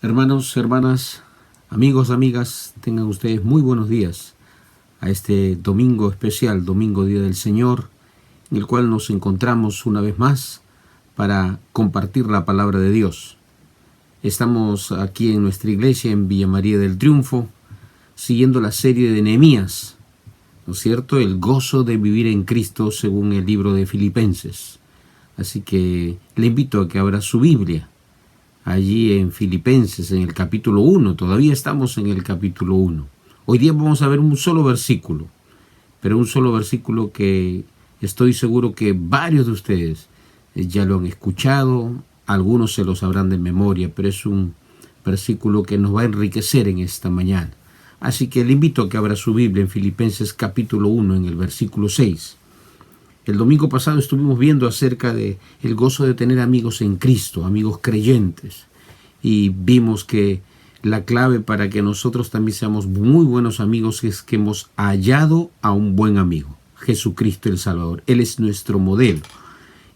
Hermanos, hermanas, amigos, amigas, tengan ustedes muy buenos días a este domingo especial, domingo Día del Señor, en el cual nos encontramos una vez más para compartir la palabra de Dios. Estamos aquí en nuestra iglesia en Villa María del Triunfo, siguiendo la serie de Nehemías, ¿no es cierto? El gozo de vivir en Cristo según el libro de Filipenses. Así que le invito a que abra su Biblia allí en Filipenses, en el capítulo 1. Todavía estamos en el capítulo 1. Hoy día vamos a ver un solo versículo, pero un solo versículo que estoy seguro que varios de ustedes ya lo han escuchado, algunos se lo sabrán de memoria, pero es un versículo que nos va a enriquecer en esta mañana. Así que le invito a que abra su Biblia en Filipenses capítulo 1, en el versículo 6. El domingo pasado estuvimos viendo acerca de el gozo de tener amigos en Cristo, amigos creyentes, y vimos que la clave para que nosotros también seamos muy buenos amigos es que hemos hallado a un buen amigo, Jesucristo el Salvador. Él es nuestro modelo,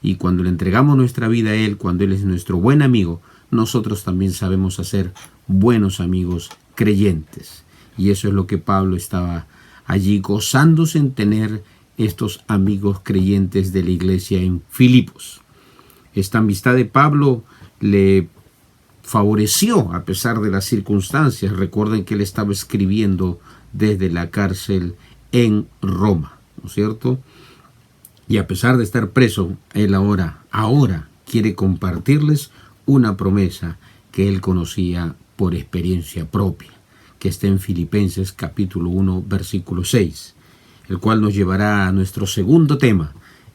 y cuando le entregamos nuestra vida a Él, cuando Él es nuestro buen amigo, nosotros también sabemos hacer buenos amigos creyentes. Y eso es lo que Pablo estaba allí gozándose en tener estos amigos creyentes de la iglesia en Filipos. Esta amistad de Pablo le favoreció a pesar de las circunstancias. Recuerden que él estaba escribiendo desde la cárcel en Roma, ¿no es cierto? Y a pesar de estar preso, él ahora quiere compartirles una promesa que él conocía por experiencia propia, que está en Filipenses capítulo 1, versículo 6. El cual nos llevará a nuestro segundo tema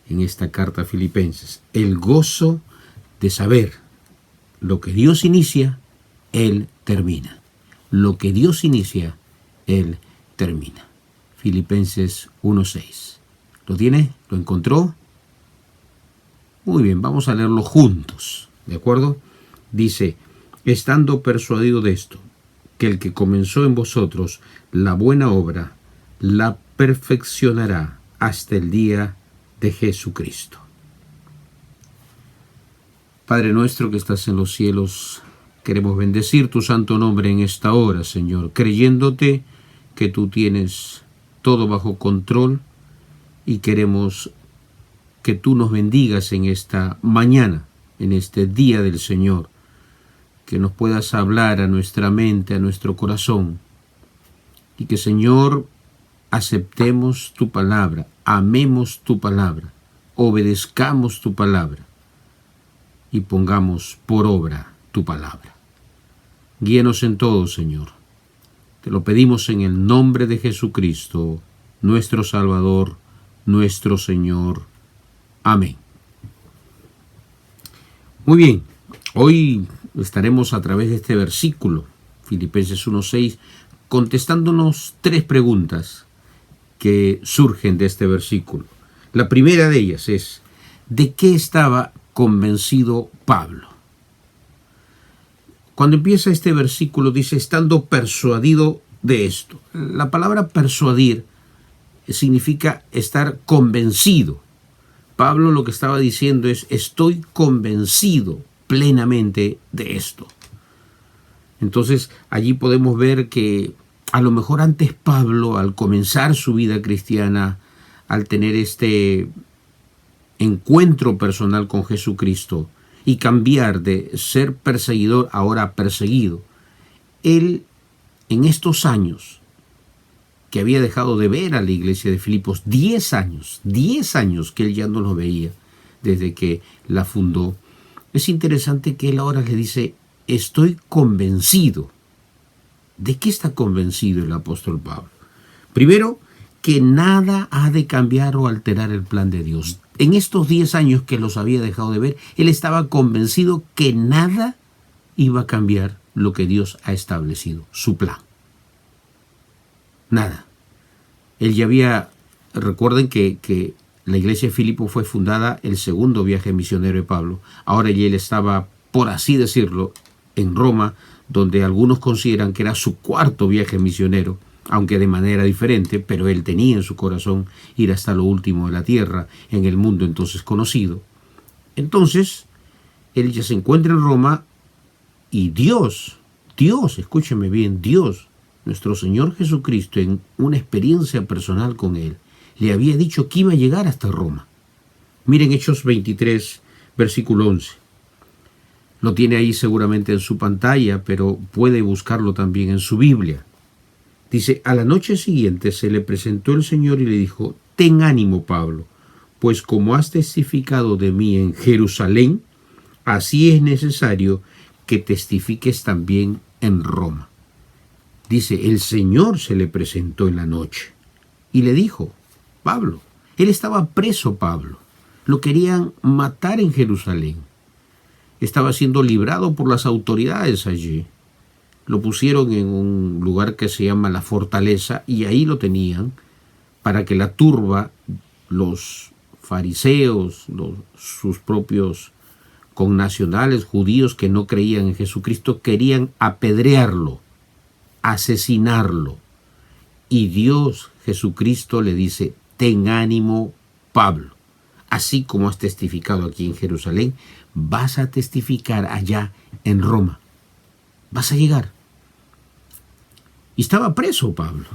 en esta carta a Filipenses, el gozo de saber lo que Dios inicia, Él termina. Lo que Dios inicia, Él termina. Filipenses 1:6. ¿Lo tiene? ¿Lo encontró? Muy bien, vamos a leerlo juntos, ¿de acuerdo? Dice, estando persuadido de esto, que el que comenzó en vosotros la buena obra, la perfeccionará hasta el día de Jesucristo. Padre nuestro que estás en los cielos, queremos bendecir tu santo nombre en esta hora, Señor, creyéndote que tú tienes todo bajo control y queremos que tú nos bendigas en esta mañana, en este día del Señor, que nos puedas hablar a nuestra mente, a nuestro corazón, y que, Señor, aceptemos tu palabra, amemos tu palabra, obedezcamos tu palabra y pongamos por obra tu palabra. Guíenos en todo, Señor. Te lo pedimos en el nombre de Jesucristo, nuestro Salvador, nuestro Señor. Amén. Muy bien, hoy estaremos a través de este versículo, Filipenses 1:6, contestándonos tres preguntas que surgen de este versículo. La primera de ellas es, ¿de qué estaba convencido Pablo? Cuando empieza este versículo dice, estando persuadido de esto. La palabra persuadir significa estar convencido. Pablo lo que estaba diciendo es, estoy convencido plenamente de esto. Entonces allí podemos ver que a lo mejor antes Pablo, al comenzar su vida cristiana, al tener este encuentro personal con Jesucristo y cambiar de ser perseguidor ahora a perseguido, él en estos años que había dejado de ver a la iglesia de Filipos, 10 años que él ya no lo veía desde que la fundó, es interesante que él ahora le dice, estoy convencido. ¿De qué está convencido el apóstol Pablo? Primero, que nada ha de cambiar o alterar el plan de Dios. En estos 10 años que los había dejado de ver, él estaba convencido que nada iba a cambiar lo que Dios ha establecido, su plan. Nada. Él ya había, recuerden que la iglesia de Filipo fue fundada el segundo viaje misionero de Pablo. Ahora él estaba, por así decirlo, en Roma, donde algunos consideran que era su cuarto viaje misionero, aunque de manera diferente, pero él tenía en su corazón ir hasta lo último de la tierra, en el mundo entonces conocido. Entonces, él ya se encuentra en Roma y Dios Dios, escúcheme bien, Dios, nuestro Señor Jesucristo, en una experiencia personal con Él, le había dicho que iba a llegar hasta Roma. Miren Hechos 23, versículo 11. Lo tiene ahí seguramente en su pantalla, pero puede buscarlo también en su Biblia. Dice, a la noche siguiente se le presentó el Señor y le dijo, ten ánimo, Pablo, pues como has testificado de mí en Jerusalén, así es necesario que testifiques también en Roma. Dice, el Señor se le presentó en la noche y le dijo, Pablo, él estaba preso, Pablo, lo querían matar en Jerusalén, estaba siendo librado por las autoridades allí. Lo pusieron en un lugar que se llama la fortaleza y ahí lo tenían para que la turba, los fariseos, sus propios connacionales judíos que no creían en Jesucristo, querían apedrearlo, asesinarlo. Y Dios, Jesucristo, le dice, ten ánimo, Pablo. Así como has testificado aquí en Jerusalén, vas a testificar allá en Roma. Vas a llegar. Y estaba preso Pablo.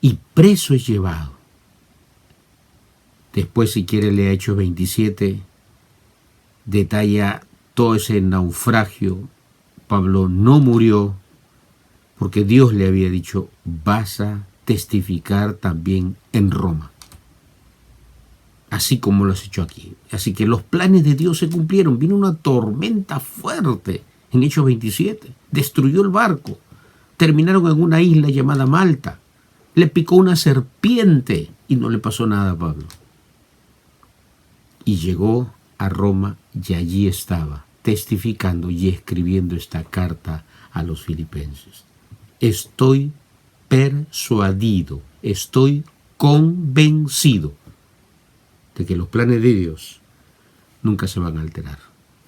Y preso es llevado. Después, si quiere, lea Hechos 27, detalla todo ese naufragio. Pablo no murió porque Dios le había dicho, vas a testificar también en Roma. Así como lo has hecho aquí. Así que los planes de Dios se cumplieron. Vino una tormenta fuerte en Hechos 27. Destruyó el barco. Terminaron en una isla llamada Malta. Le picó una serpiente y no le pasó nada a Pablo. Y llegó a Roma y allí estaba, testificando y escribiendo esta carta a los filipenses. Estoy persuadido, estoy convencido de que los planes de Dios nunca se van a alterar.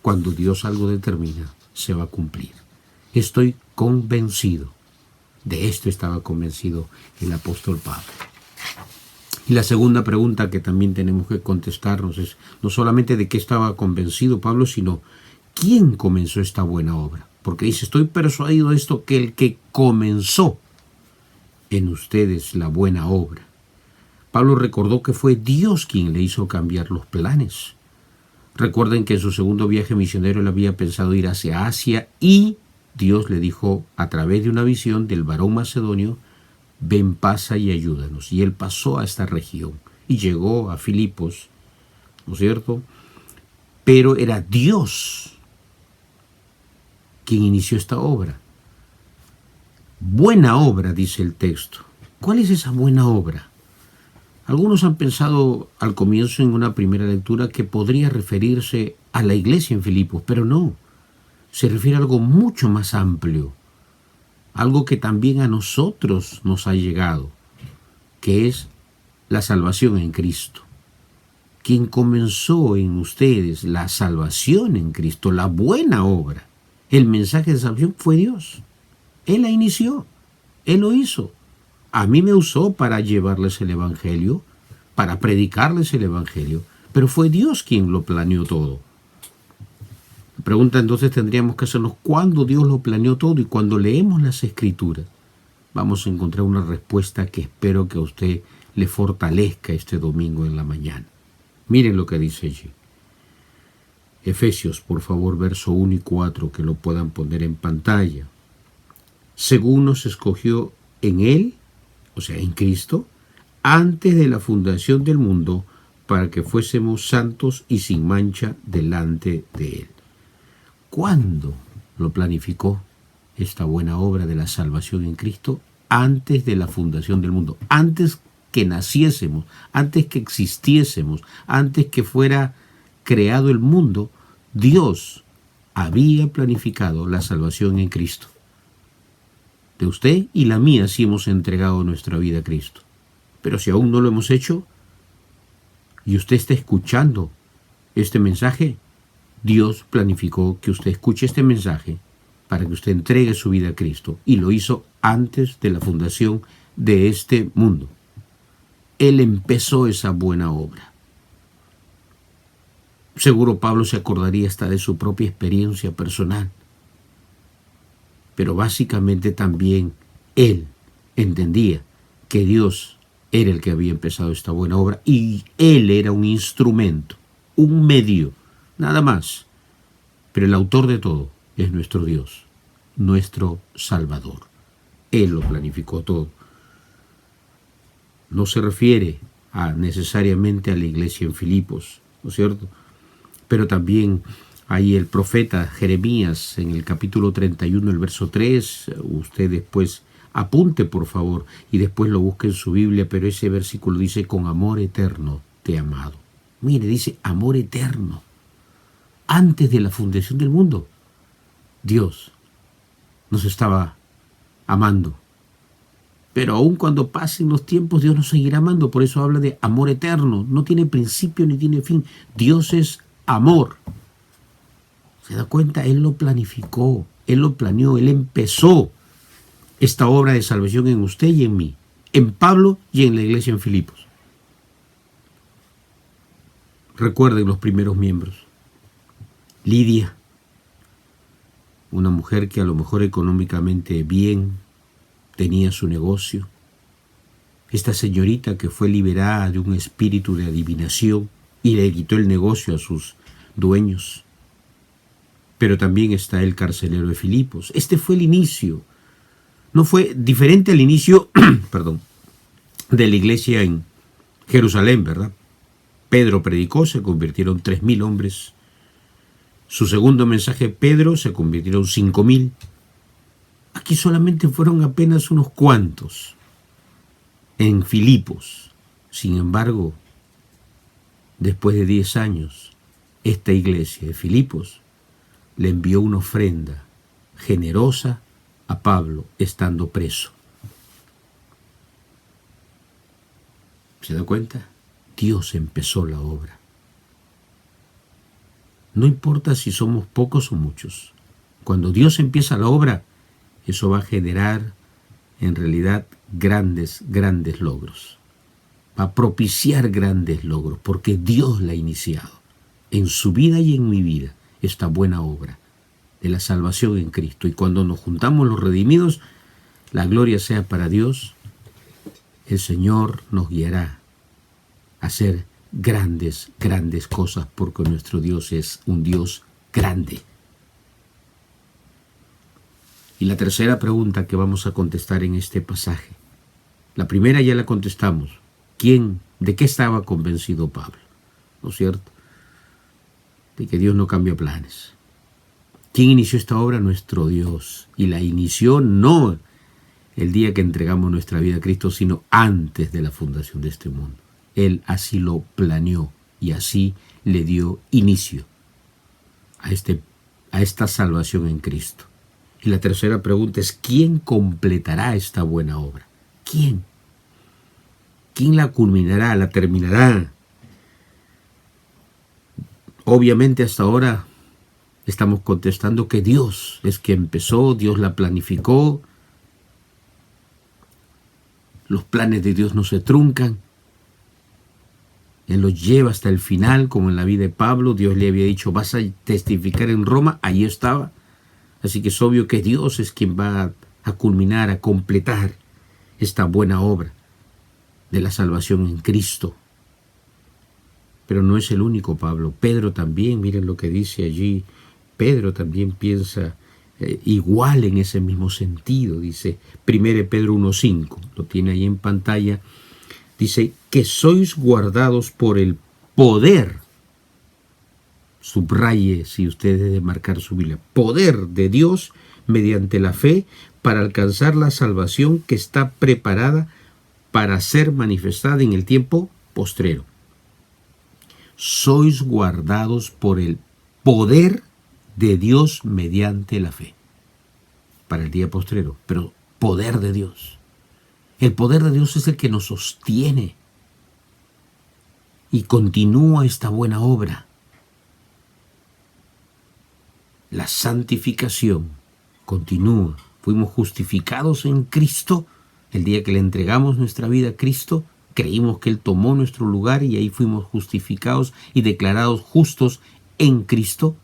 Cuando Dios algo determina, se va a cumplir. Estoy convencido. De esto estaba convencido el apóstol Pablo. Y la segunda pregunta que también tenemos que contestarnos es no solamente de qué estaba convencido Pablo, sino quién comenzó esta buena obra. Porque dice, estoy persuadido de esto, que el que comenzó en ustedes la buena obra. Pablo recordó que fue Dios quien le hizo cambiar los planes. Recuerden que en su segundo viaje misionero él había pensado ir hacia Asia y Dios le dijo a través de una visión del varón macedonio, ven, pasa y ayúdanos. Y él pasó a esta región y llegó a Filipos, ¿no es cierto? Pero era Dios quien inició esta obra. Buena obra, dice el texto. ¿Cuál es esa buena obra? Algunos han pensado al comienzo en una primera lectura que podría referirse a la iglesia en Filipos, pero no. Se refiere a algo mucho más amplio, algo que también a nosotros nos ha llegado, que es la salvación en Cristo. Quien comenzó en ustedes la salvación en Cristo, la buena obra, el mensaje de salvación fue Dios. Él la inició, Él lo hizo. A mí me usó para llevarles el Evangelio, para predicarles el Evangelio, pero fue Dios quien lo planeó todo. La pregunta entonces tendríamos que hacernos cuándo Dios lo planeó todo, y cuando leemos las Escrituras vamos a encontrar una respuesta que espero que a usted le fortalezca este domingo en la mañana. Miren lo que dice allí. Efesios, por favor, verso 1 y 4, que lo puedan poner en pantalla. Según nos escogió en Él, o sea, en Cristo, antes de la fundación del mundo, para que fuésemos santos y sin mancha delante de Él. ¿Cuándo lo planificó esta buena obra de la salvación en Cristo? Antes de la fundación del mundo, antes que naciésemos, antes que existiésemos, antes que fuera creado el mundo, Dios había planificado la salvación en Cristo. De usted y la mía si hemos entregado nuestra vida a Cristo. Pero si aún no lo hemos hecho y usted está escuchando este mensaje, Dios planificó que usted escuche este mensaje para que usted entregue su vida a Cristo, y lo hizo antes de la fundación de este mundo. Él empezó esa buena obra. Seguro Pablo se acordaría hasta de su propia experiencia personal. pero básicamente también él entendía que Dios era el que había empezado esta buena obra y él era un instrumento, un medio, nada más. Pero el autor de todo es nuestro Dios, nuestro Salvador. Él lo planificó todo. No se refiere necesariamente a la iglesia en Filipos, ¿no es cierto? Pero también hay el profeta Jeremías en el capítulo 31, el verso 3. Usted después apunte, por favor, y después lo busque en su Biblia, pero ese versículo dice: con amor eterno te he amado. Mire, dice amor eterno. Antes de la fundación del mundo, Dios nos estaba amando. Pero aun cuando pasen los tiempos, Dios nos seguirá amando. Por eso habla de amor eterno. No tiene principio ni tiene fin. Dios es amor. ¿Se da cuenta? Él lo planificó, Él lo planeó, Él empezó esta obra de salvación en usted y en mí, en Pablo y en la iglesia en Filipos. Recuerden los primeros miembros. Lidia, una mujer que a lo mejor económicamente bien tenía su negocio. Esta señorita que fue liberada de un espíritu de adivinación y le quitó el negocio a sus dueños. Pero también está el carcelero de Filipos. Este fue el inicio. No fue diferente al inicio, perdón, de la iglesia en Jerusalén, ¿verdad? Pedro predicó, se convirtieron 3,000 hombres. Su segundo mensaje, Pedro, se convirtieron 5,000. Aquí solamente fueron apenas unos cuantos en Filipos. Sin embargo, después de 10 años, esta iglesia de Filipos le envió una ofrenda generosa a Pablo estando preso. ¿Se da cuenta? Dios empezó la obra. No importa si somos pocos o muchos. Cuando Dios empieza la obra, eso va a generar en realidad grandes logros. Va a propiciar grandes logros porque Dios la ha iniciado en su vida y en mi vida, esta buena obra de la salvación en Cristo. Y cuando nos juntamos los redimidos, la gloria sea para Dios, el Señor nos guiará a hacer grandes cosas porque nuestro Dios es un Dios grande. Y la tercera pregunta que vamos a contestar en este pasaje. La primera ya la contestamos. ¿De qué estaba convencido Pablo? ¿No es cierto? De que Dios no cambia planes. ¿Quién inició esta obra? Nuestro Dios. Y la inició no el día que entregamos nuestra vida a Cristo, sino antes de la fundación de este mundo. Él así lo planeó y así le dio inicio a esta salvación en Cristo. Y la tercera pregunta es: ¿quién completará esta buena obra? ¿Quién? ¿Quién la culminará, la terminará? Obviamente hasta ahora estamos contestando que Dios es quien empezó, Dios la planificó. Los planes de Dios no se truncan. Él los lleva hasta el final, como en la vida de Pablo. Dios le había dicho: vas a testificar en Roma. Allí estaba. Así que es obvio que Dios es quien va a culminar, a completar esta buena obra de la salvación en Cristo. Pero no es el único Pablo. Pedro también, miren lo que dice allí. Pedro también piensa igual en ese mismo sentido. Dice 1 Pedro 1:5, lo tiene ahí en pantalla. Dice que sois guardados por el poder. Subraye si usted debe marcar su Biblia. Poder de Dios mediante la fe para alcanzar la salvación que está preparada para ser manifestada en el tiempo postrero. Sois guardados por el poder de Dios mediante la fe para el día postrero. Pero poder de Dios. El poder de Dios es el que nos sostiene y continúa esta buena obra. La santificación continúa. Fuimos justificados en Cristo el día que le entregamos nuestra vida a Cristo. Creímos que Él tomó nuestro lugar y ahí fuimos justificados y declarados justos en Cristo.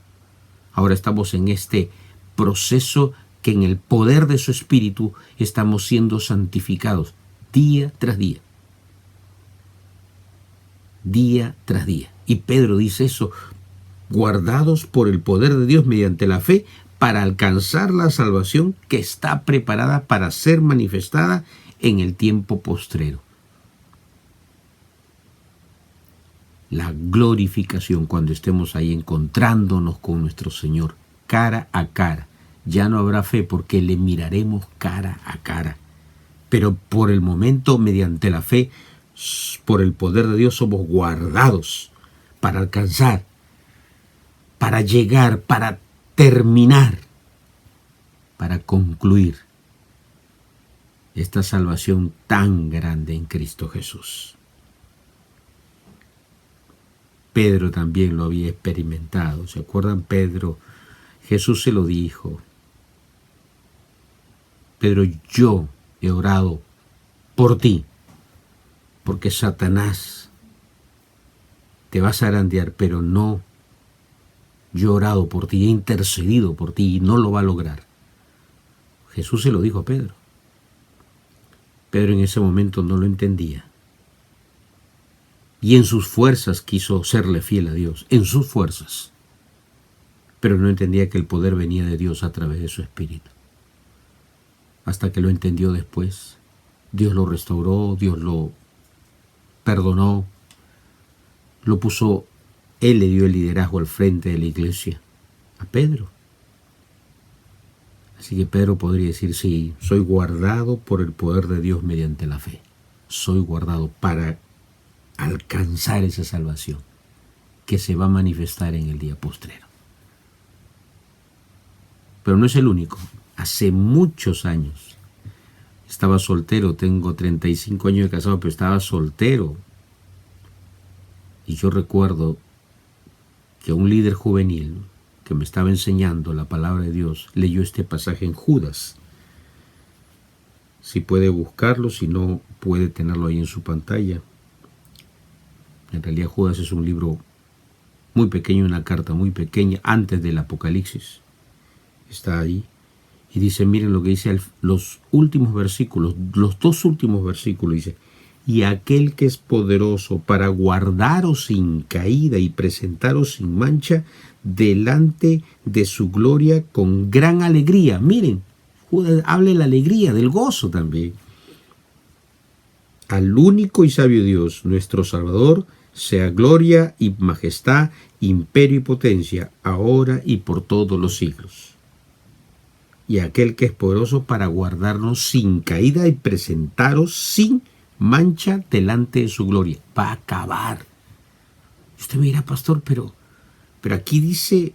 Ahora estamos en este proceso que en el poder de su Espíritu estamos siendo santificados día tras día. Día tras día. Y Pedro dice eso, guardados por el poder de Dios mediante la fe para alcanzar la salvación que está preparada para ser manifestada en el tiempo postrero. La glorificación, cuando estemos ahí encontrándonos con nuestro Señor cara a cara. Ya no habrá fe porque le miraremos cara a cara. Pero por el momento, mediante la fe, por el poder de Dios, somos guardados para alcanzar, para llegar, para terminar, para concluir esta salvación tan grande en Cristo Jesús. Pedro también lo había experimentado. ¿Se acuerdan? Pedro, Jesús se lo dijo. Pedro, yo he orado por ti, porque Satanás te va a zarandear, pero no, yo he orado por ti, he intercedido por ti y no lo va a lograr. Jesús se lo dijo a Pedro. Pedro en ese momento no lo entendía. Y en sus fuerzas quiso serle fiel a Dios, en sus fuerzas. Pero no entendía que el poder venía de Dios a través de su Espíritu. Hasta que lo entendió después. Dios lo restauró, Dios lo perdonó, lo puso, Él le dio el liderazgo al frente de la iglesia, a Pedro. Así que Pedro podría decir, sí, soy guardado por el poder de Dios mediante la fe. Soy guardado para alcanzar esa salvación que se va a manifestar en el día postrero. Pero no es el único. Hace muchos años estaba soltero, tengo 35 años de casado, pero estaba soltero. Y yo recuerdo que un líder juvenil que me estaba enseñando la palabra de Dios leyó este pasaje en Judas. Si puede buscarlo, si no puede tenerlo ahí en su pantalla. En realidad Judas es un libro muy pequeño, una carta muy pequeña, antes del Apocalipsis. Está ahí. Y dice, miren lo que dice los últimos versículos, los dos últimos versículos, dice, y aquel que es poderoso para guardaros sin caída y presentaros sin mancha delante de su gloria con gran alegría. Miren, Judas habla de la alegría, del gozo también. Al único y sabio Dios, nuestro Salvador, sea gloria y majestad, imperio y potencia, ahora y por todos los siglos. Y aquel que es poderoso para guardarnos sin caída y presentaros sin mancha delante de su gloria. Va a acabar. Usted me dirá, pastor, pero aquí dice,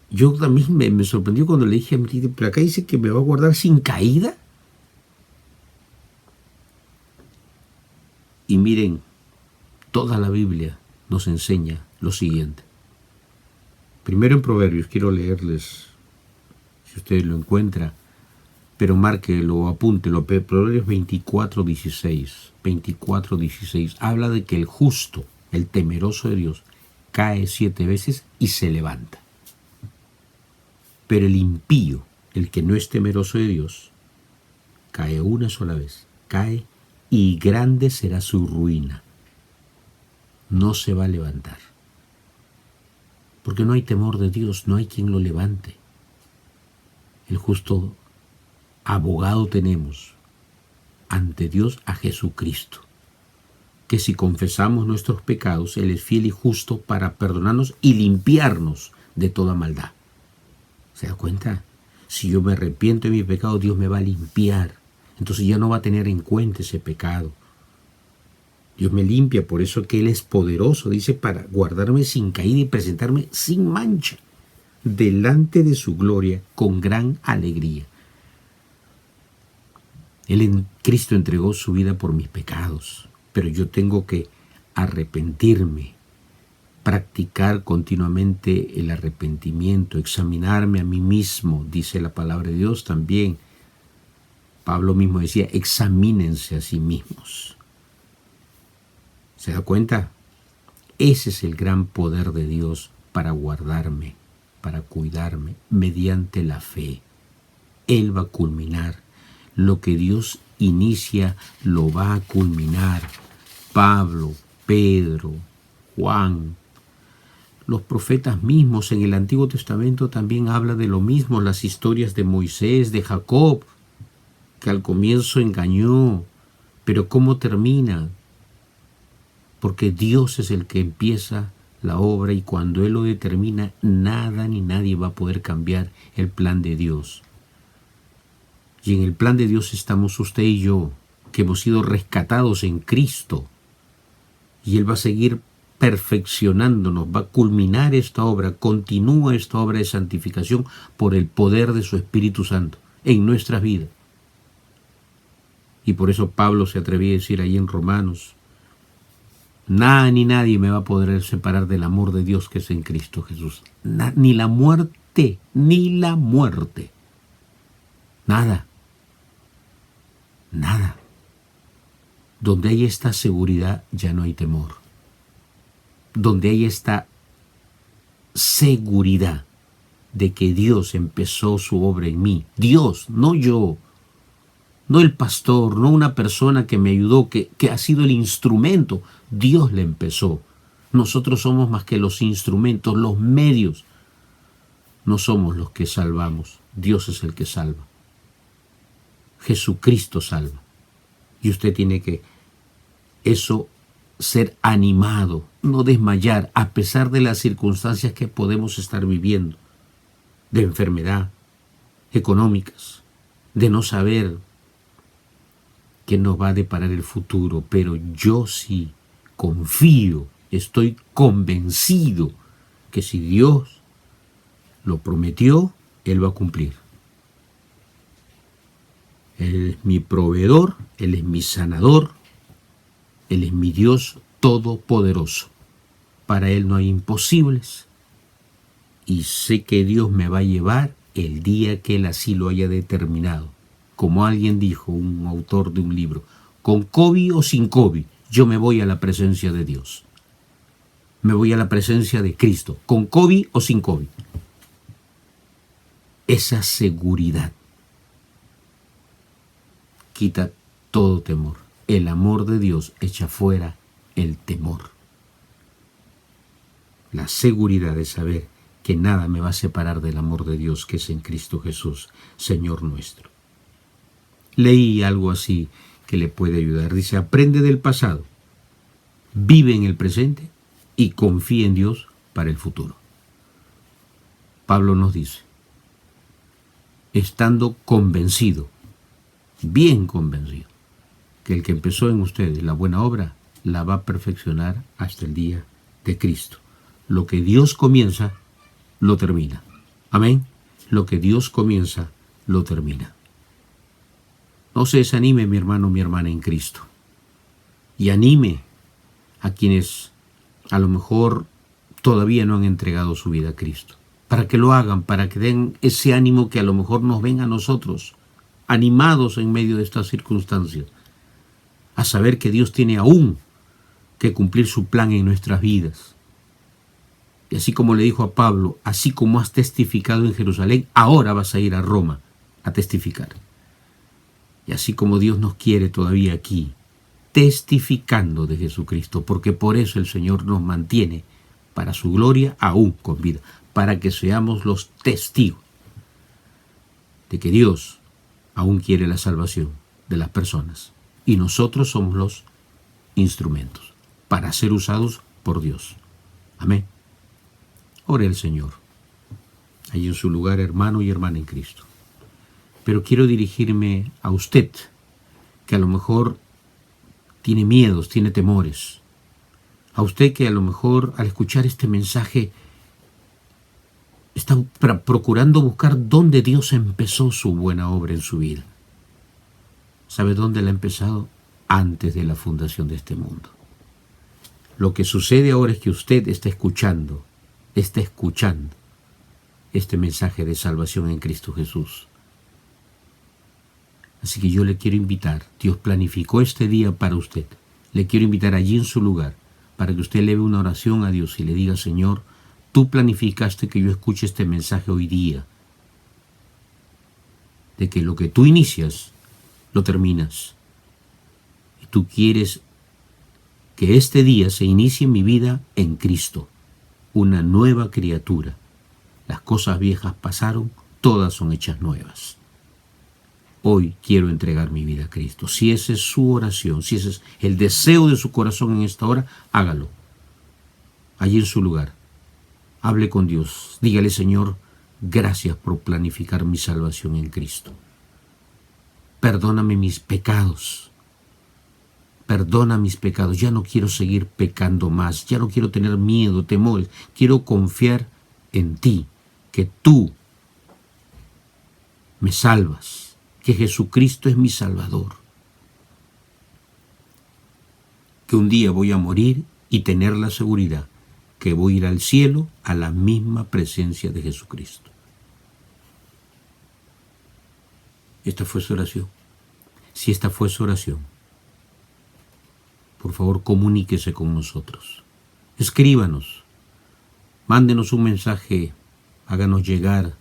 yo también me sorprendió cuando le dije a mi líder, pero acá dice que me va a guardar sin caída. Y miren, toda la Biblia nos enseña lo siguiente. Primero en Proverbios, quiero leerles, si usted lo encuentra, pero márquelo o apúntelo, Proverbios 24:16. 24:16 habla de que el justo, el temeroso de Dios, cae 7 veces y se levanta. Pero el impío, el que no es temeroso de Dios, cae una sola vez, cae y grande será su ruina. No se va a levantar. Porque no hay temor de Dios, no hay quien lo levante. El justo abogado tenemos ante Dios a Jesucristo, que si confesamos nuestros pecados, Él es fiel y justo para perdonarnos y limpiarnos de toda maldad. ¿Se da cuenta? Si yo me arrepiento de mi pecado, Dios me va a limpiar. Entonces ya no va a tener en cuenta ese pecado. Dios me limpia, por eso que Él es poderoso, dice, para guardarme sin caída y presentarme sin mancha delante de su gloria con gran alegría. Él en Cristo entregó su vida por mis pecados, pero yo tengo que arrepentirme, practicar continuamente el arrepentimiento, examinarme a mí mismo, dice la palabra de Dios también. Pablo mismo decía, examínense a sí mismos. ¿Se da cuenta? Ese es el gran poder de Dios para guardarme, para cuidarme, mediante la fe. Él va a culminar. Lo que Dios inicia, lo va a culminar. Pablo, Pedro, Juan, los profetas mismos en el Antiguo Testamento también habla de lo mismo, las historias de Moisés, de Jacob, que al comienzo engañó, pero ¿cómo termina? Porque Dios es el que empieza la obra y cuando Él lo determina, nada ni nadie va a poder cambiar el plan de Dios. Y en el plan de Dios estamos usted y yo, que hemos sido rescatados en Cristo. Y Él va a seguir perfeccionándonos, va a culminar esta obra, continúa esta obra de santificación por el poder de su Espíritu Santo en nuestras vidas. Y por eso Pablo se atrevía a decir ahí en Romanos, nada ni nadie me va a poder separar del amor de Dios que es en Cristo Jesús. Ni la muerte, ni la muerte. Nada. Nada. Donde hay esta seguridad ya no hay temor. Donde hay esta seguridad de que Dios empezó su obra en mí. Dios, no yo. No el pastor, no una persona que me ayudó, que ha sido el instrumento. Dios le empezó. Nosotros somos más que los instrumentos, los medios. No somos los que salvamos. Dios es el que salva. Jesucristo salva. Y usted tiene que ser animado, no desmayar, a pesar de las circunstancias que podemos estar viviendo, de enfermedad, económicas, de no saber qué nos va a deparar el futuro, pero yo sí confío, estoy convencido que si Dios lo prometió, Él va a cumplir. Él es mi proveedor, Él es mi sanador, Él es mi Dios todopoderoso. Para Él no hay imposibles. Y sé que Dios me va a llevar el día que Él así lo haya determinado. Como alguien dijo, un autor de un libro, con COVID o sin COVID, yo me voy a la presencia de Dios. Me voy a la presencia de Cristo, con COVID o sin COVID. Esa seguridad quita todo temor. El amor de Dios echa fuera el temor. La seguridad de saber que nada me va a separar del amor de Dios que es en Cristo Jesús, Señor nuestro. Leí algo así que le puede ayudar. Dice, aprende del pasado, vive en el presente y confía en Dios para el futuro. Pablo nos dice, estando convencido, bien convencido, que el que empezó en ustedes la buena obra, la va a perfeccionar hasta el día de Cristo. Lo que Dios comienza, lo termina. Amén. Lo que Dios comienza, lo termina. No se desanime, mi hermano, mi hermana en Cristo. Y anime a quienes a lo mejor todavía no han entregado su vida a Cristo. Para que lo hagan, para que den ese ánimo que a lo mejor nos venga a nosotros, animados en medio de estas circunstancias, a saber que Dios tiene aún que cumplir su plan en nuestras vidas. Y así como le dijo a Pablo, así como has testificado en Jerusalén, ahora vas a ir a Roma a testificar. Y así como Dios nos quiere todavía aquí, testificando de Jesucristo, porque por eso el Señor nos mantiene para su gloria aún con vida, para que seamos los testigos de que Dios aún quiere la salvación de las personas. Y nosotros somos los instrumentos para ser usados por Dios. Amén. Ore el Señor, allí en su lugar, hermano y hermana en Cristo. Pero quiero dirigirme a usted, que a lo mejor tiene miedos, tiene temores. A usted que a lo mejor al escuchar este mensaje está procurando buscar dónde Dios empezó su buena obra en su vida. ¿Sabe dónde la ha empezado? Antes de la fundación de este mundo. Lo que sucede ahora es que usted está escuchando este mensaje de salvación en Cristo Jesús. Así que yo le quiero invitar, Dios planificó este día para usted. Le quiero invitar allí en su lugar para que usted eleve una oración a Dios y le diga, Señor, tú planificaste que yo escuche este mensaje hoy día de que lo que tú inicias, lo terminas. Y tú quieres que este día se inicie mi vida en Cristo, una nueva criatura. Las cosas viejas pasaron, todas son hechas nuevas. Hoy quiero entregar mi vida a Cristo. Si esa es su oración, si ese es el deseo de su corazón en esta hora, hágalo. Allí en su lugar. Hable con Dios. Dígale, Señor, gracias por planificar mi salvación en Cristo. Perdóname mis pecados. Perdona mis pecados. Ya no quiero seguir pecando más. Ya no quiero tener miedo, temores. Quiero confiar en ti, que tú me salvas, que Jesucristo es mi Salvador, que un día voy a morir y tener la seguridad que voy a ir al cielo a la misma presencia de Jesucristo. Esta fue su oración. Si esta fue su oración, por favor comuníquese con nosotros. Escríbanos, mándenos un mensaje, háganos llegar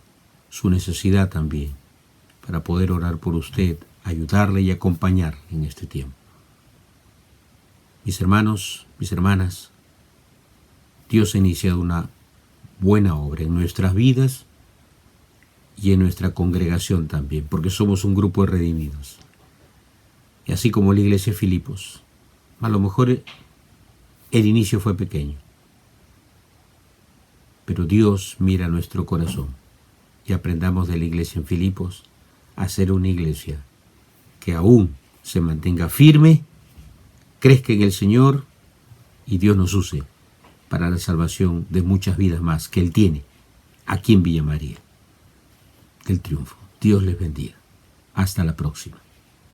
su necesidad también, para poder orar por usted, ayudarle y acompañarle en este tiempo. Mis hermanos, mis hermanas, Dios ha iniciado una buena obra en nuestras vidas y en nuestra congregación también, porque somos un grupo de redimidos. Y así como la iglesia de Filipos, a lo mejor el inicio fue pequeño, pero Dios mira nuestro corazón y aprendamos de la iglesia en Filipos a ser una iglesia que aún se mantenga firme, crezca en el Señor y Dios nos use para la salvación de muchas vidas más que Él tiene aquí en Villa María del Triunfo. Dios les bendiga. Hasta la próxima.